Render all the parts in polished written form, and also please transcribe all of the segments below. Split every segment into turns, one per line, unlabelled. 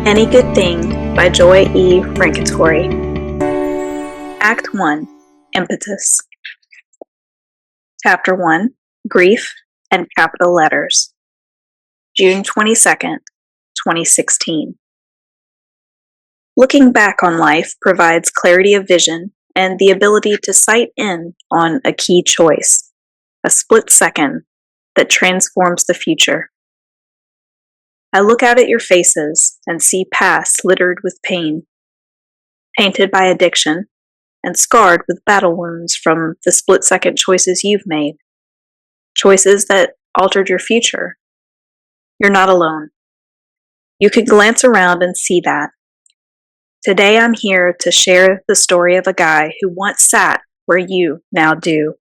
Any Good Thing by Joy E. Rancatore. Act 1. Impetus. Chapter 1. Grief and Capital Letters. June 22nd, 2016. Looking back on life provides clarity of vision and the ability to sight in on a key choice, a split second that transforms the future. I look out at your faces and see paths littered with pain, painted by addiction, and scarred with battle wounds from the split-second choices you've made, choices that altered your future. You're not alone. You can glance around and see that. Today I'm here to share the story of a guy who once sat where you now do.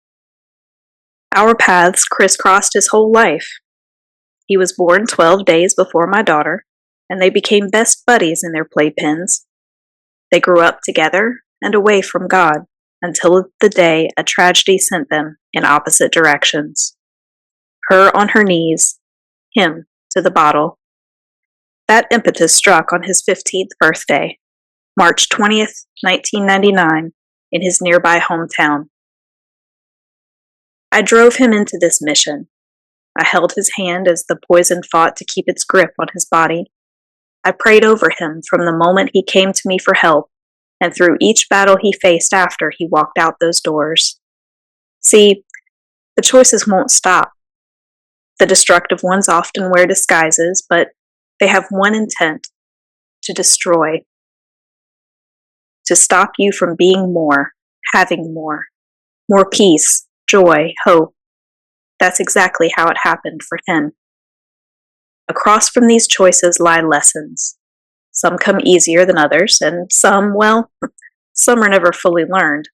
Our paths crisscrossed his whole life. He was born 12 days before my daughter, and they became best buddies in their playpens. They grew up together and away from God until the day a tragedy sent them in opposite directions. Her on her knees, him to the bottle. That impetus struck on his 15th birthday, March 20th, 1999, in his nearby hometown. I drove him into this mission. I held his hand as the poison fought to keep its grip on his body. I prayed over him from the moment he came to me for help, and through each battle he faced after he walked out those doors. See, the choices won't stop. The destructive ones often wear disguises, but they have one intent: to destroy. To stop you from being more, having more peace, joy, hope. That's exactly how it happened for him. Across from these choices lie lessons. Some come easier than others, and some are never fully learned.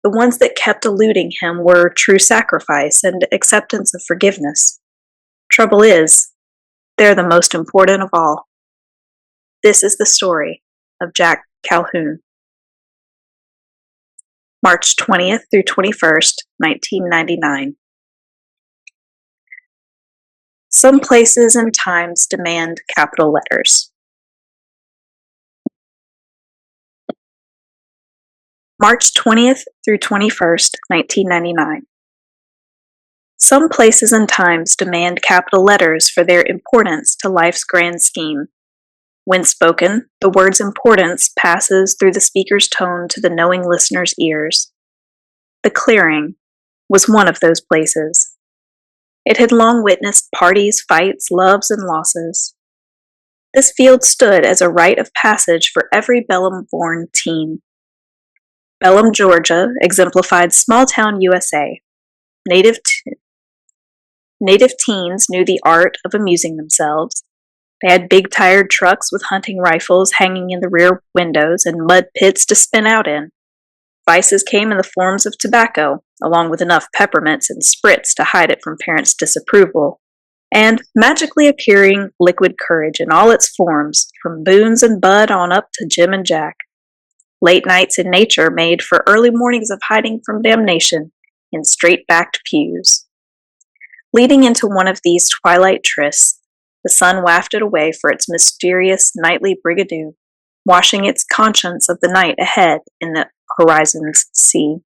The ones that kept eluding him were true sacrifice and acceptance of forgiveness. Trouble is, they're the most important of all. This is the story of Jack Calhoun. March 20th through 21st, 1999. Some places and times demand capital letters. March 20th through 21st, 1999. Some places and times demand capital letters for their importance to life's grand scheme. When spoken, the word's importance passes through the speaker's tone to the knowing listener's ears. The clearing was one of those places. It had long witnessed parties, fights, loves, and losses. This field stood as a rite of passage for every Bellum-born teen. Bellum, Georgia, exemplified small-town USA. Native teens knew the art of amusing themselves. They had big tired trucks with hunting rifles hanging in the rear windows and mud pits to spin out in. Vices came in the forms of tobacco, along with enough peppermints and spritz to hide it from parents' disapproval, and magically appearing liquid courage in all its forms, from Boone's and Bud on up to Jim and Jack. Late nights in nature made for early mornings of hiding from damnation in straight-backed pews. Leading into one of these twilight trysts, the sun wafted away for its mysterious nightly brigadoo, washing its conscience of the night ahead in the horizon's sea.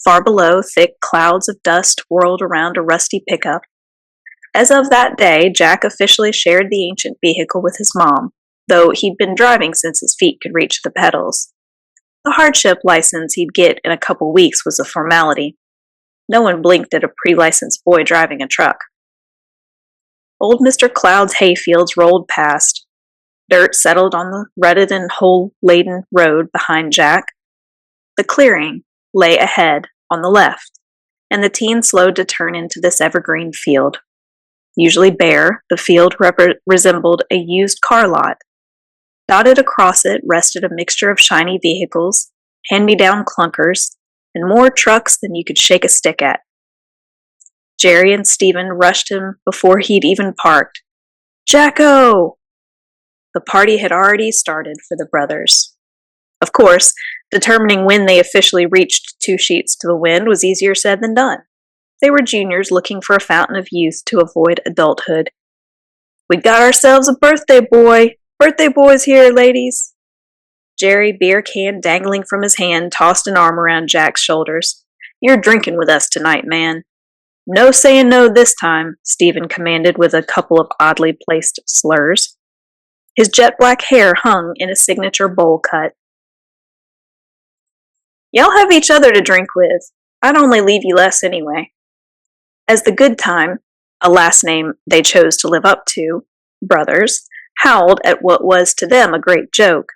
Far below, thick clouds of dust whirled around a rusty pickup. As of that day, Jack officially shared the ancient vehicle with his mom, though he'd been driving since his feet could reach the pedals. The hardship license he'd get in a couple weeks was a formality. No one blinked at a pre-licensed boy driving a truck. Old Mr. Cloud's hayfields rolled past. Dirt settled on the rutted and hole-laden road behind Jack. The clearing lay ahead on the left, and the teen slowed to turn into this evergreen field. Usually bare, the field resembled a used car lot. Dotted across it rested a mixture of shiny vehicles, hand-me-down clunkers, and more trucks than you could shake a stick at. Jerry and Stephen rushed him before he'd even parked. "Jacko!" The party had already started for the brothers. Of course, determining when they officially reached 2 sheets to the wind was easier said than done. They were juniors looking for a fountain of youth to avoid adulthood. "We got ourselves a birthday boy," Birthday boy's here, ladies. Jerry, beer can dangling from his hand, tossed an arm around Jack's shoulders. You're drinking with us tonight, man. No saying no this time, Stephen commanded with a couple of oddly placed slurs. His jet black hair hung in a signature bowl cut. Y'all have each other to drink with. I'd only leave you less anyway. As the good time, a last name they chose to live up to, brothers, howled at what was to them a great joke,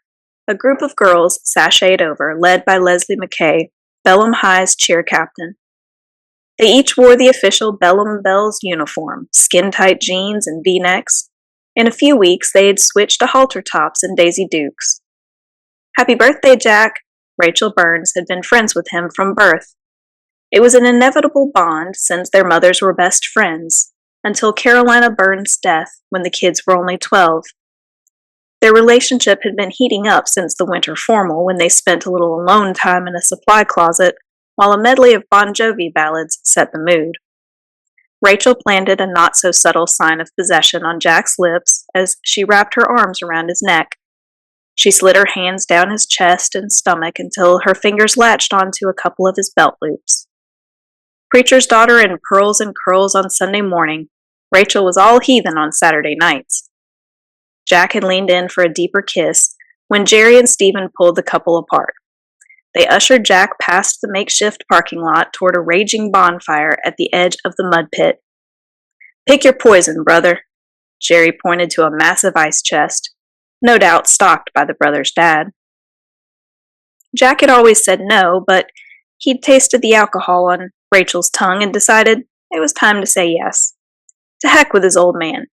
a group of girls sashayed over, led by Leslie McKay, Bellum High's cheer captain. They each wore the official Bellum Bells uniform, skin-tight jeans and V-necks. In a few weeks, they had switched to halter tops and Daisy Dukes. Happy birthday, Jack! Rachel Burns had been friends with him from birth. It was an inevitable bond since their mothers were best friends, until Carolina Burns' death when the kids were only 12. Their relationship had been heating up since the winter formal when they spent a little alone time in a supply closet while a medley of Bon Jovi ballads set the mood. Rachel planted a not-so-subtle sign of possession on Jack's lips as she wrapped her arms around his neck. She slid her hands down his chest and stomach until her fingers latched onto a couple of his belt loops. Preacher's daughter in pearls and curls on Sunday morning, Rachel was all heathen on Saturday nights. Jack had leaned in for a deeper kiss when Jerry and Stephen pulled the couple apart. They ushered Jack past the makeshift parking lot toward a raging bonfire at the edge of the mud pit. Pick your poison, brother. Jerry pointed to a massive ice chest, no doubt stocked by the brothers' dad. Jack had always said no, but he'd tasted the alcohol on Rachel's tongue and decided it was time to say yes. To heck with his old man.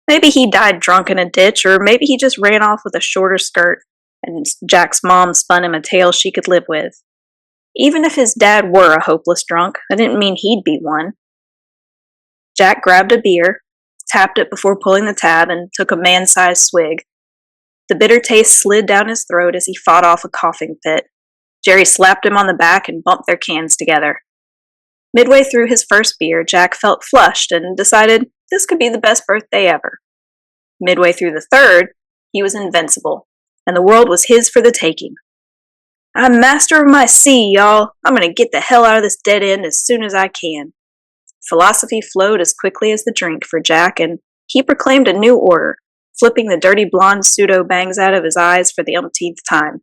Maybe he died drunk in a ditch, or maybe he just ran off with a shorter skirt, and Jack's mom spun him a tale she could live with. Even if his dad were a hopeless drunk, that didn't mean he'd be one. Jack grabbed a beer, tapped it before pulling the tab, and took a man-sized swig. The bitter taste slid down his throat as he fought off a coughing fit. Jerry slapped him on the back and bumped their cans together. Midway through his first beer, Jack felt flushed and decided this could be the best birthday ever. Midway through the third, he was invincible, and the world was his for the taking. I'm master of my sea, y'all. I'm gonna get the hell out of this dead end as soon as I can. Philosophy flowed as quickly as the drink for Jack, and he proclaimed a new order, flipping the dirty blonde pseudo-bangs out of his eyes for the umpteenth time.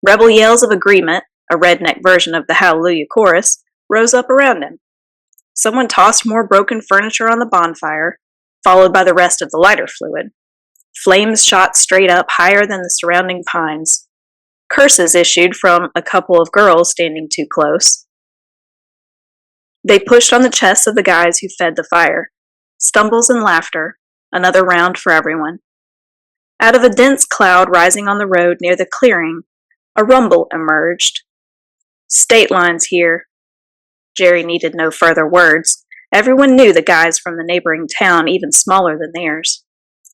Rebel yells of agreement, a redneck version of the Hallelujah chorus, rose up around him. Someone tossed more broken furniture on the bonfire, followed by the rest of the lighter fluid. Flames shot straight up higher than the surrounding pines. Curses issued from a couple of girls standing too close. They pushed on the chests of the guys who fed the fire. Stumbles and laughter, another round for everyone. Out of a dense cloud rising on the road near the clearing, a rumble emerged. State lines here. Jerry needed no further words. Everyone knew the guys from the neighboring town, even smaller than theirs.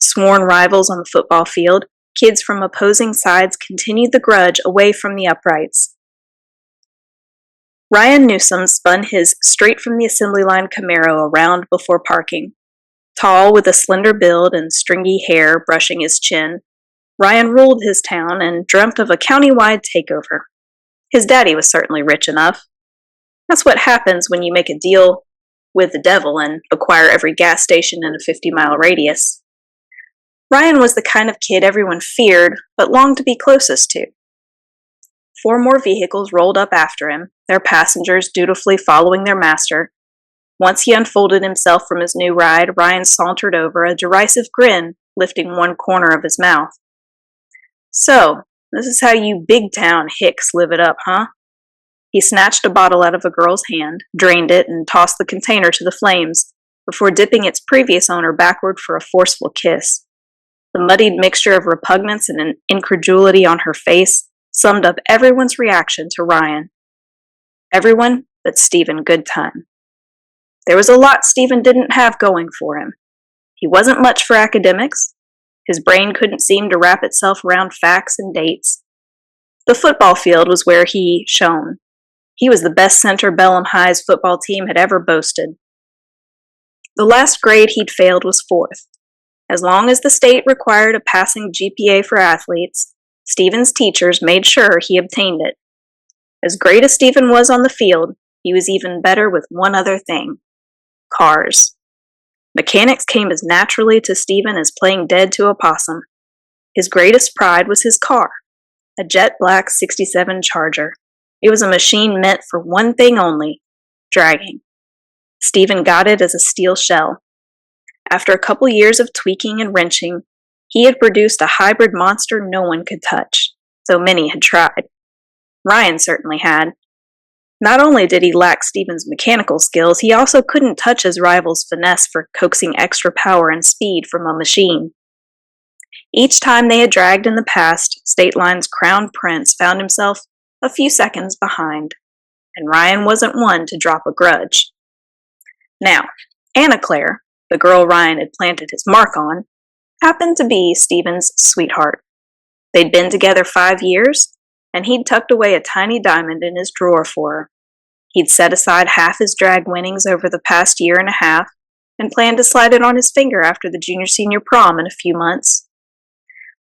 Sworn rivals on the football field, kids from opposing sides continued the grudge away from the uprights. Ryan Newsom spun his straight-from-the-assembly-line Camaro around before parking. Tall, with a slender build and stringy hair brushing his chin, Ryan ruled his town and dreamt of a county-wide takeover. His daddy was certainly rich enough. That's what happens when you make a deal with the devil and acquire every gas station in a 50-mile radius. Ryan was the kind of kid everyone feared, but longed to be closest to. 4 more vehicles rolled up after him, their passengers dutifully following their master. Once he unfolded himself from his new ride, Ryan sauntered over, a derisive grin lifting one corner of his mouth. So, this is how you big-town hicks live it up, huh? He snatched a bottle out of a girl's hand, drained it, and tossed the container to the flames, before dipping its previous owner backward for a forceful kiss. The muddied mixture of repugnance and incredulity on her face summed up everyone's reaction to Ryan. Everyone but Stephen Goodtime. There was a lot Stephen didn't have going for him. He wasn't much for academics. His brain couldn't seem to wrap itself around facts and dates. The football field was where he shone. He was the best center Bellum High's football team had ever boasted. The last grade he'd failed was 4th. As long as the state required a passing GPA for athletes, Stephen's teachers made sure he obtained it. As great as Stephen was on the field, he was even better with one other thing: cars. Mechanics came as naturally to Stephen as playing dead to a possum. His greatest pride was his car, a jet black '67 Charger. It was a machine meant for one thing only: dragging. Stephen got it as a steel shell. After a couple years of tweaking and wrenching, he had produced a hybrid monster no one could touch, though many had tried. Ryan certainly had. Not only did he lack Stephen's mechanical skills, he also couldn't touch his rival's finesse for coaxing extra power and speed from a machine. Each time they had dragged in the past, State Line's crown prince found himself a few seconds behind, and Ryan wasn't one to drop a grudge. Now, Anna Claire, the girl Ryan had planted his mark on, happened to be Stephen's sweetheart. They'd been together 5 years, and he'd tucked away a tiny diamond in his drawer for her. He'd set aside half his drag winnings over the past year and a half, and planned to slide it on his finger after the junior-senior prom in a few months.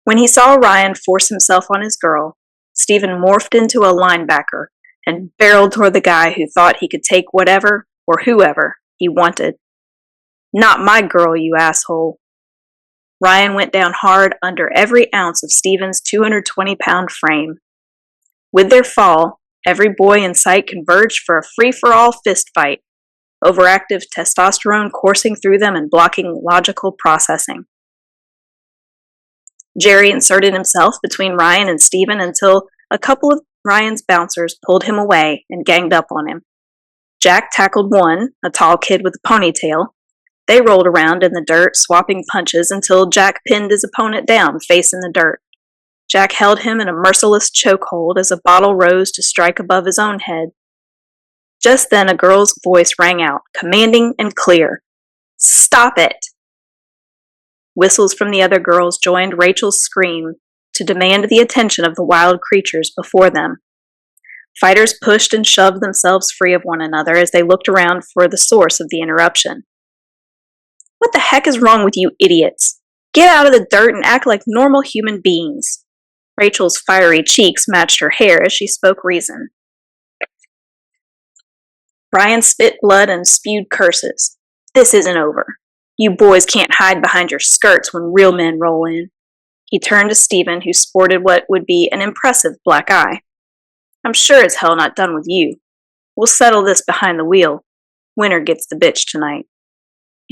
When he saw Ryan force himself on his girl, Stephen morphed into a linebacker and barreled toward the guy who thought he could take whatever, or whoever, he wanted. "Not my girl, you asshole." Ryan went down hard under every ounce of Stephen's 220-pound frame. With their fall, every boy in sight converged for a free-for-all fist fight, overactive testosterone coursing through them and blocking logical processing. Jerry inserted himself between Ryan and Stephen until a couple of Ryan's bouncers pulled him away and ganged up on him. Jack tackled one, a tall kid with a ponytail. They rolled around in the dirt, swapping punches until Jack pinned his opponent down, face in the dirt. Jack held him in a merciless chokehold as a bottle rose to strike above his own head. Just then a girl's voice rang out, commanding and clear. "Stop it!" Whistles from the other girls joined Rachel's scream to demand the attention of the wild creatures before them. Fighters pushed and shoved themselves free of one another as they looked around for the source of the interruption. "What the heck is wrong with you idiots? Get out of the dirt and act like normal human beings." Rachel's fiery cheeks matched her hair as she spoke reason. Ryan spit blood and spewed curses. "This isn't over. You boys can't hide behind your skirts when real men roll in." He turned to Stephen, who sported what would be an impressive black eye. "I'm sure as hell not done with you. We'll settle this behind the wheel. Winner gets the bitch tonight."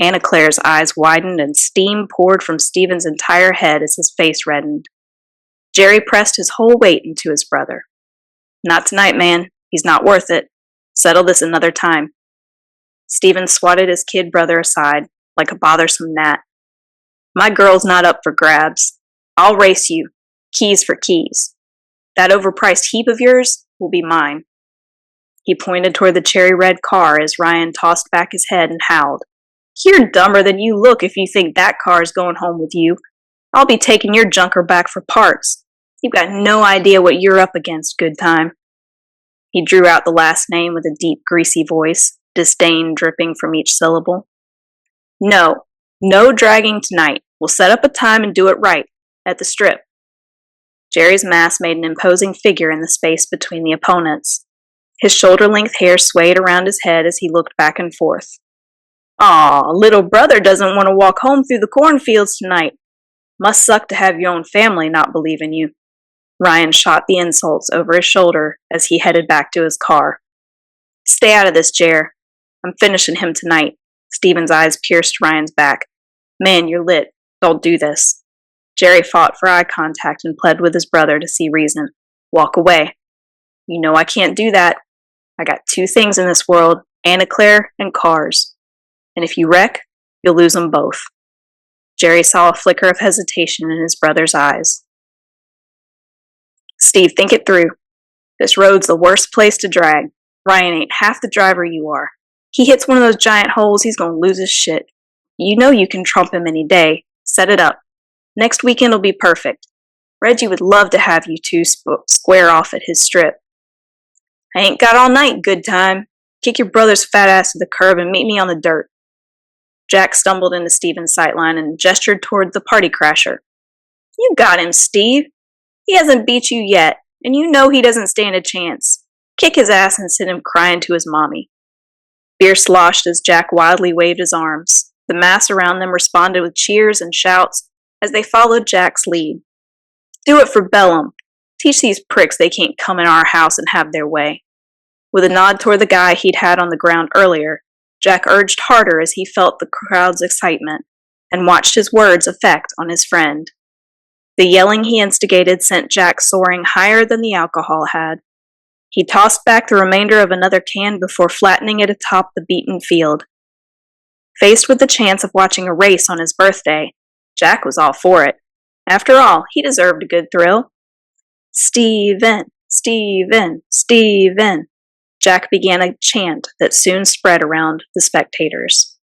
Anna Claire's eyes widened and steam poured from Stephen's entire head as his face reddened. Jerry pressed his whole weight into his brother. "Not tonight, man. He's not worth it. Settle this another time." Stephen swatted his kid brother aside, like a bothersome gnat. "My girl's not up for grabs. I'll race you. Keys for keys. That overpriced heap of yours will be mine." He pointed toward the cherry-red car as Ryan tossed back his head and howled. "You're dumber than you look if you think that car's going home with you. I'll be taking your junker back for parts. You've got no idea what you're up against, good time." He drew out the last name with a deep, greasy voice, disdain dripping from each syllable. "No dragging tonight. We'll set up a time and do it right, at the strip." Jerry's mass made an imposing figure in the space between the opponents. His shoulder-length hair swayed around his head as he looked back and forth. "Aw, little brother doesn't want to walk home through the cornfields tonight. Must suck to have your own family not believe in you." Ryan shot the insults over his shoulder as he headed back to his car. "Stay out of this, Jer. I'm finishing him tonight." Stephen's eyes pierced Ryan's back. "Man, you're lit. Don't do this." Jerry fought for eye contact and pled with his brother to see reason. "Walk away." "You know I can't do that. I got 2 things in this world, Anna Claire and cars. And if you wreck, you'll lose them both." Jerry saw a flicker of hesitation in his brother's eyes. "Steve, think it through. This road's the worst place to drag. Ryan ain't half the driver you are. He hits one of those giant holes, he's gonna lose his shit. You know you can trump him any day. Set it up. Next weekend'll be perfect. Reggie would love to have you two square off at his strip." "I ain't got all night, good time. Kick your brother's fat ass to the curb and meet me on the dirt." Jack stumbled into Steven's sightline and gestured toward the party crasher. You got him, Steve. He hasn't beat you yet, and you know he doesn't stand a chance. Kick his ass and send him crying to his mommy. Beer sloshed as Jack wildly waved his arms. The mass around them responded with cheers and shouts as they followed Jack's lead. Do it for Bellum. Teach these pricks they can't come in our house and have their way. With a nod toward the guy he'd had on the ground earlier, Jack urged harder as he felt the crowd's excitement and watched his words' effect on his friend. The yelling he instigated sent Jack soaring higher than the alcohol had. He tossed back the remainder of another can before flattening it atop the beaten field. Faced with the chance of watching a race on his birthday, Jack was all for it. After all, he deserved a good thrill. Steven, Steven, Steven. Jack began a chant that soon spread around the spectators.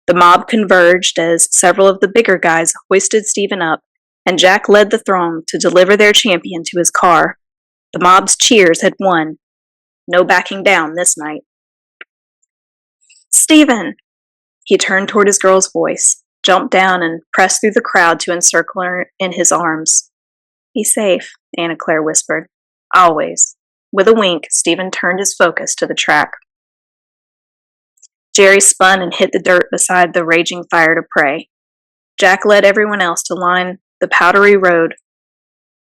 The mob converged as several of the bigger guys hoisted Steven up, and Jack led the throng to deliver their champion to his car. The mob's cheers had won. No backing down this night. Steven! He turned toward his girl's voice, jumped down, and pressed through the crowd to encircle her in his arms. Be safe, Anna Claire whispered. Always. With a wink, Steven turned his focus to the track. Jerry spun and hit the dirt beside the raging fire to pray. Jack led everyone else to line the powdery road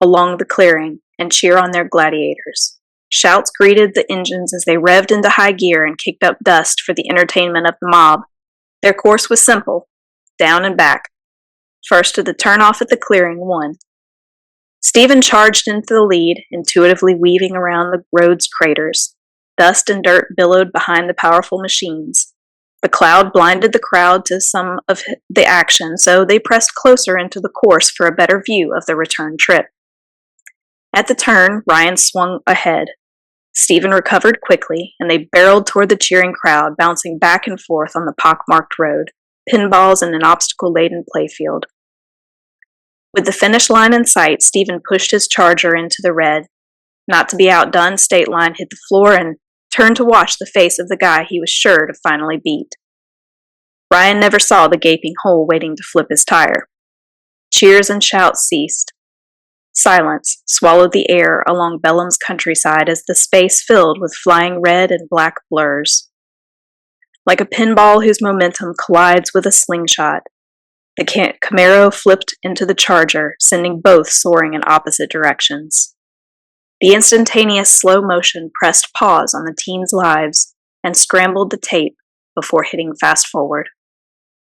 along the clearing and cheer on their gladiators. Shouts greeted the engines as they revved into high gear and kicked up dust for the entertainment of the mob. Their course was simple, down and back. First to the turnoff at the clearing won. Steven charged into the lead, intuitively weaving around the road's craters. Dust and dirt billowed behind the powerful machines. The cloud blinded the crowd to some of the action, so they pressed closer into the course for a better view of the return trip. At the turn, Ryan swung ahead. Steven recovered quickly, and they barreled toward the cheering crowd, bouncing back and forth on the pockmarked road, pinballs and an obstacle-laden playfield. With the finish line in sight, Steven pushed his charger into the red. Not to be outdone, State Line hit the floor and turned to watch the face of the guy he was sure to finally beat. Ryan never saw the gaping hole waiting to flip his tire. Cheers and shouts ceased. Silence swallowed the air along Bellum's countryside as the space filled with flying red and black blurs. Like a pinball whose momentum collides with a slingshot, the Camaro flipped into the Charger, sending both soaring in opposite directions. The instantaneous slow motion pressed pause on the teens' lives and scrambled the tape before hitting fast forward.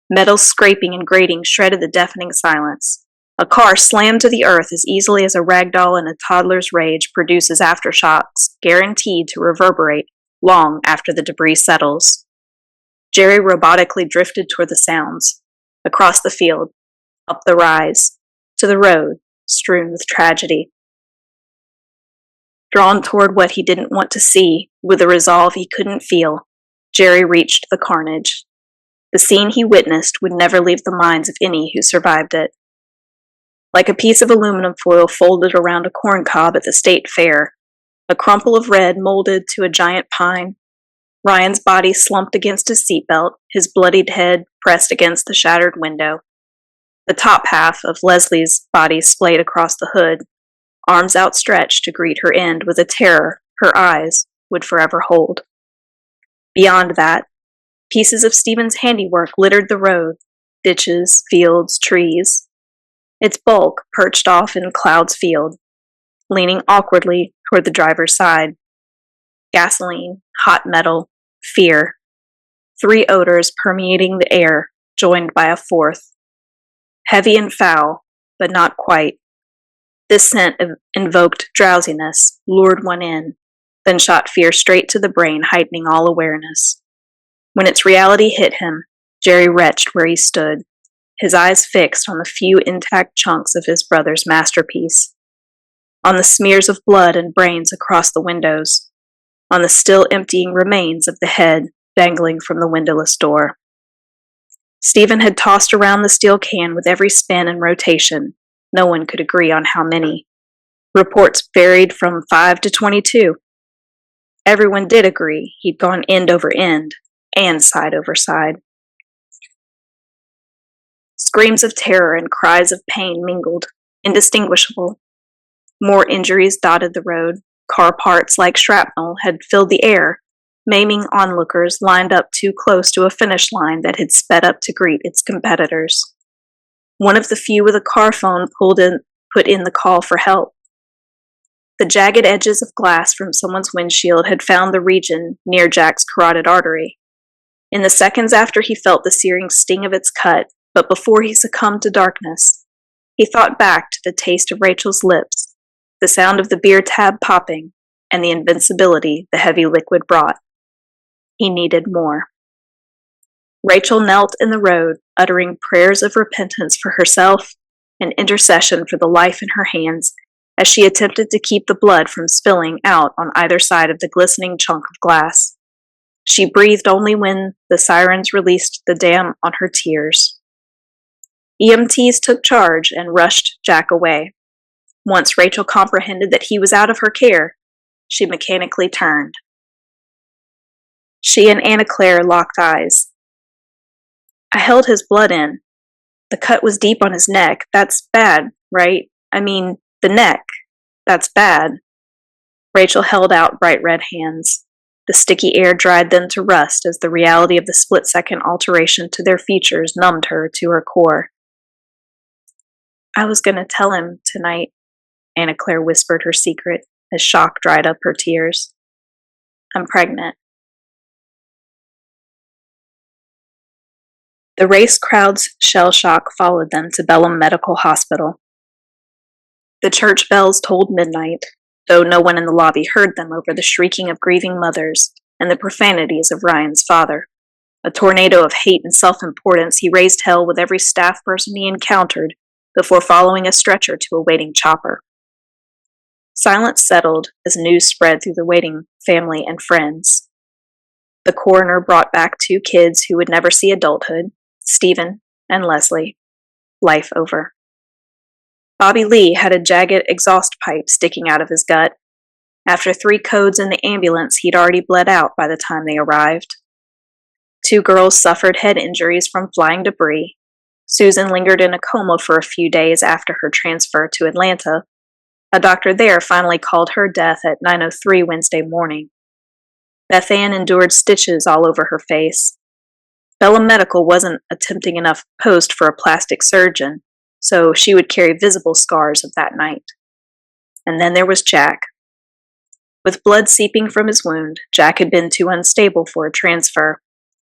Metal scraping and grating shredded the deafening silence. A car slammed to the earth as easily as a ragdoll in a toddler's rage produces aftershocks guaranteed to reverberate long after the debris settles. Jerry robotically drifted toward the sounds. Across the field, up the rise, to the road, strewn with tragedy. Drawn toward what he didn't want to see, with a resolve he couldn't feel, Jerry reached the carnage. The scene he witnessed would never leave the minds of any who survived it. Like a piece of aluminum foil folded around a corn cob at the state fair, a crumple of red molded to a giant pine, Ryan's body slumped against his seatbelt, his bloodied head pressed against the shattered window. The top half of Leslie's body splayed across the hood, arms outstretched to greet her end with a terror her eyes would forever hold. Beyond that, pieces of Steven's handiwork littered the road, ditches, fields, trees. Its bulk perched off in Cloud's field, leaning awkwardly toward the driver's side. Gasoline, hot metal, fear. 3 odors permeating the air, joined by a 4th. Heavy and foul, but not quite. This scent invoked drowsiness, lured one in, then shot fear straight to the brain, heightening all awareness. When its reality hit him, Jerry retched where he stood, his eyes fixed on the few intact chunks of his brother's masterpiece. On the smears of blood and brains across the windows, on the still emptying remains of the head dangling from the windowless door. Steven had tossed around the steel can with every spin and rotation. No one could agree on how many. Reports varied from 5 to 22. Everyone did agree he'd gone end over end and side over side. Screams of terror and cries of pain mingled, indistinguishable. More injuries dotted the road. Car parts like shrapnel had filled the air, maiming onlookers lined up too close to a finish line that had sped up to greet its competitors. One of the few with a car phone put in the call for help. The jagged edges of glass from someone's windshield had found the region near Jack's carotid artery. In the seconds after he felt the searing sting of its cut, but before he succumbed to darkness, he thought back to the taste of Rachel's lips, the sound of the beer tab popping, and the invincibility the heavy liquid brought. He needed more. Rachel knelt in the road, uttering prayers of repentance for herself and intercession for the life in her hands as she attempted to keep the blood from spilling out on either side of the glistening chunk of glass. She breathed only when the sirens released the dam on her tears. EMTs took charge and rushed Jack away. Once Rachel comprehended that he was out of her care, she mechanically turned. She and Anna Claire locked eyes. I held his blood in. The cut was deep on his neck. That's bad, right? I mean, the neck. That's bad. Rachel held out bright red hands. The sticky air dried them to rust as the reality of the split-second alteration to their features numbed her to her core. I was going to tell him tonight, Anna Claire whispered her secret as shock dried up her tears. I'm pregnant. The race crowd's shell shock followed them to Belém Medical Hospital. The church bells tolled midnight, though no one in the lobby heard them over the shrieking of grieving mothers and the profanities of Ryan's father. A tornado of hate and self-importance, he raised hell with every staff person he encountered before following a stretcher to a waiting chopper. Silence settled as news spread through the waiting family and friends. The coroner brought back 2 kids who would never see adulthood, Stephen and Leslie. Life over. Bobby Lee had a jagged exhaust pipe sticking out of his gut. After 3 codes in the ambulance, he'd already bled out by the time they arrived. 2 girls suffered head injuries from flying debris. Susan lingered in a coma for a few days after her transfer to Atlanta. A doctor there finally called her death at 9:03 Wednesday morning. Beth Ann endured stitches all over her face. Belém Medical wasn't a tempting enough post for a plastic surgeon, so she would carry visible scars of that night. And then there was Jack. With blood seeping from his wound, Jack had been too unstable for a transfer.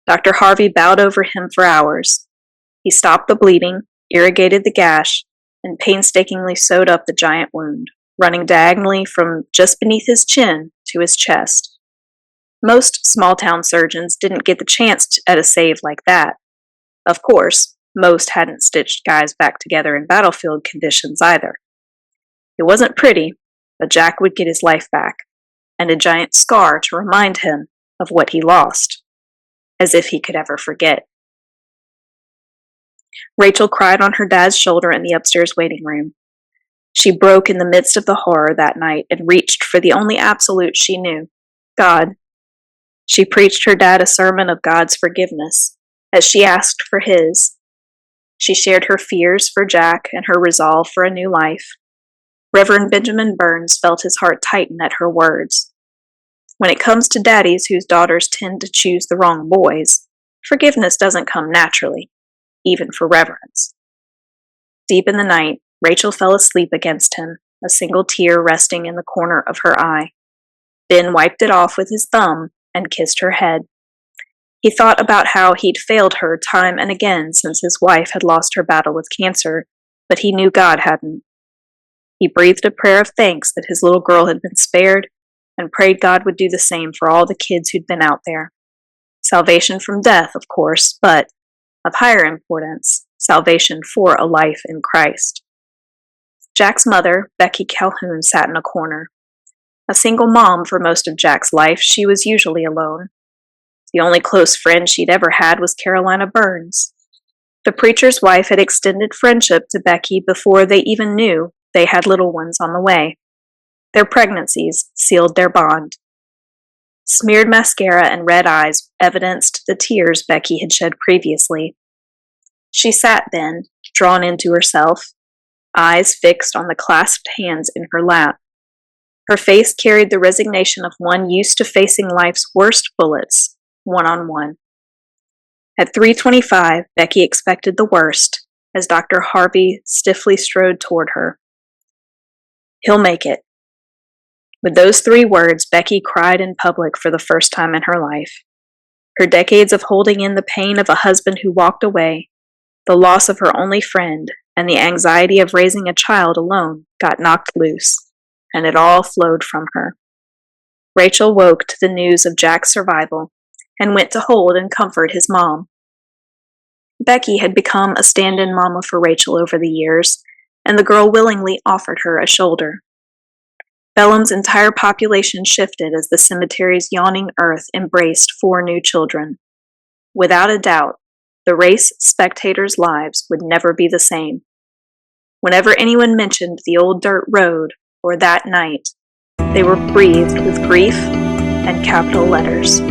Dr. Harvey bowed over him for hours. He stopped the bleeding, irrigated the gash, and painstakingly sewed up the giant wound, running diagonally from just beneath his chin to his chest. Most small-town surgeons didn't get the chance at a save like that. Of course, most hadn't stitched guys back together in battlefield conditions either. It wasn't pretty, but Jack would get his life back, and a giant scar to remind him of what he lost, as if he could ever forget. Rachel cried on her dad's shoulder in the upstairs waiting room. She broke in the midst of the horror that night and reached for the only absolute she knew, God. She preached her dad a sermon of God's forgiveness, as she asked for his. She shared her fears for Jack and her resolve for a new life. Reverend Benjamin Burns felt his heart tighten at her words. When it comes to daddies whose daughters tend to choose the wrong boys, forgiveness doesn't come naturally, even for reverends. Deep in the night, Rachel fell asleep against him, a single tear resting in the corner of her eye. Ben wiped it off with his thumb and kissed her head. He thought about how he'd failed her time and again since his wife had lost her battle with cancer, but he knew God hadn't. He breathed a prayer of thanks that his little girl had been spared and prayed God would do the same for all the kids who'd been out there. Salvation from death, of course, but, of higher importance, salvation for a life in Christ. Jack's mother, Becky Calhoun, sat in a corner. A single mom for most of Jack's life, she was usually alone. The only close friend she'd ever had was Carolina Burns. The preacher's wife had extended friendship to Becky before they even knew they had little ones on the way. Their pregnancies sealed their bond. Smeared mascara and red eyes evidenced the tears Becky had shed previously. She sat then, drawn into herself, eyes fixed on the clasped hands in her lap. Her face carried the resignation of one used to facing life's worst bullets, one-on-one. At 3:25, Becky expected the worst, as Dr. Harvey stiffly strode toward her. "He'll make it." With those 3 words, Becky cried in public for the first time in her life. Her decades of holding in the pain of a husband who walked away, the loss of her only friend, and the anxiety of raising a child alone got knocked loose, and it all flowed from her. Rachel woke to the news of Jack's survival and went to hold and comfort his mom. Becky had become a stand-in mama for Rachel over the years, and the girl willingly offered her a shoulder. Bellum's entire population shifted as the cemetery's yawning earth embraced 4 new children. Without a doubt, the race spectators' lives would never be the same. Whenever anyone mentioned the old dirt road or that night, they were breathed with grief and capital letters.